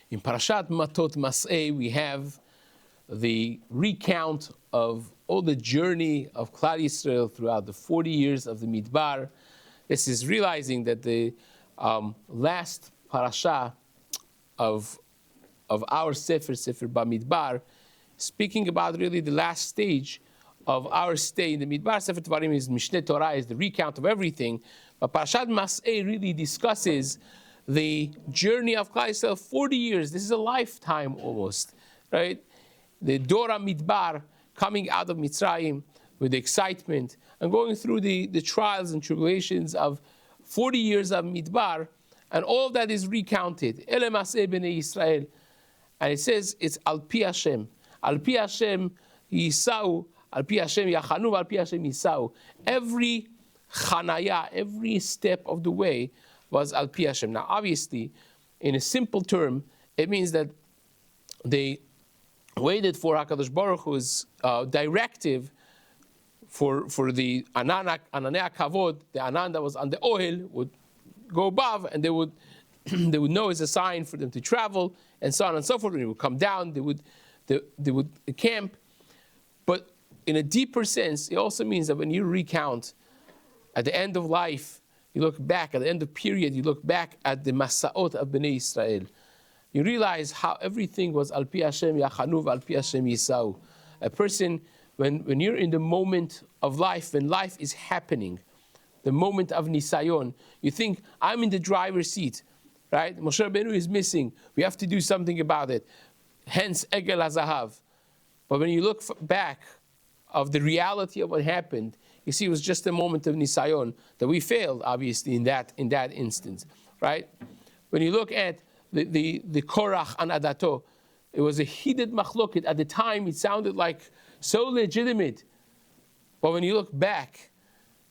In Parshat Matot-Masei, we have the recount of all the journey of Klal Yisrael throughout the 40 years of the Midbar. This is realizing that the last parasha of our Sefer Bamidbar, speaking about really the last stage of our stay in the Midbar. Sefer Tvarim is Mishneh Torah, is the recount of everything. But Parshat Masei really discusses the journey of Klal Yisrael, 40 years. This is a lifetime almost, right? The Dora Midbar, coming out of Mitzrayim with the excitement and going through the trials and tribulations of 40 years of Midbar, and all of that is recounted. Ele Masei b'nei Yisrael. And it says it's Al Pi Hashem. Al Pi Hashem Yisau, Al Pi Hashem Yachanu, Al Pi Hashem Yisau. Every chanaya, every step of the way was Al Pi Hashem. Now, obviously, in a simple term, it means that they waited for HaKadosh Baruch Hu's directive for the Ananei Kavod, the Anan that was on the Ohel, would go above, and they would know it's a sign for them to travel, and so on and so forth. When it would come down, they would camp. But in a deeper sense, it also means that when you recount at the end of life, you look back at the end of period, you look back at the Masaot of Bnei Israel. You realize how everything was Al Pi Hashem Yachanu, Al Pi Hashem Yisau. A person, when you're in the moment of life, when life is happening, the moment of Nisayon, you think, I'm in the driver's seat, right? Moshe Rabbeinu is missing. We have to do something about it. Hence, Egel HaZahav. But when you look back of the reality of what happened, you see it was just a moment of Nisayon that we failed, obviously, in that instance, right? When you look at the Korach and Adato, it was a heated machloket. At the time, it sounded like so legitimate. But when you look back,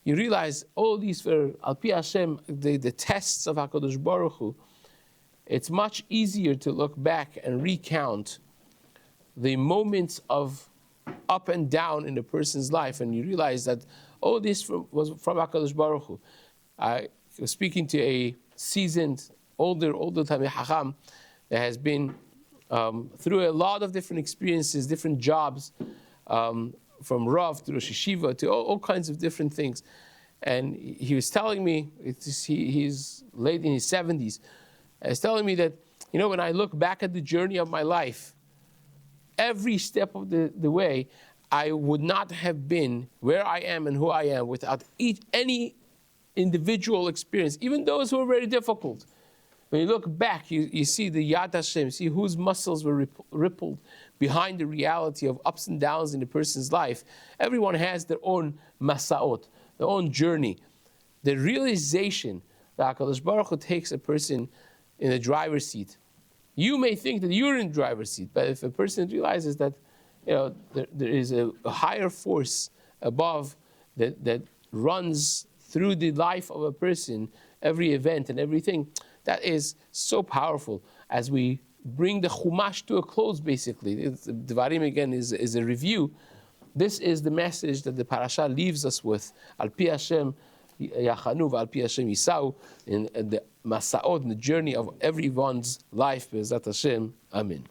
you realize all these were Al Pi Hashem, the tests of HaKadosh Baruch Hu. It's much easier to look back and recount the moments of up and down in a person's life, and you realize that all this was from HaKadosh Baruch Hu. I was speaking to a seasoned, older Talmid Chacham that has been through a lot of different experiences, different jobs, from Rav to Rosh Yeshiva to all kinds of different things. And he was telling me, he's late in his 70s, and he's telling me that, when I look back at the journey of my life, every step of the way, I would not have been where I am and who I am without any individual experience, even those who were very difficult. When you look back, you see the Yad Hashem, see whose muscles were rippled behind the reality of ups and downs in a person's life. Everyone has their own masaot, their own journey. The realization that HaKadosh Baruch Hu takes a person in the driver's seat. You may think that you're in the driver's seat, but if a person realizes that there is a higher force above that runs through the life of a person, every event and everything, that is so powerful. As we bring the Chumash to a close, basically, Devarim again is a review. This is the message that the parasha leaves us with. Al Pi Hashem Yachanu, Al Pi Hashem Yisau, in the Masaot, in the journey of everyone's life. Be'ezrat Hashem. Amen.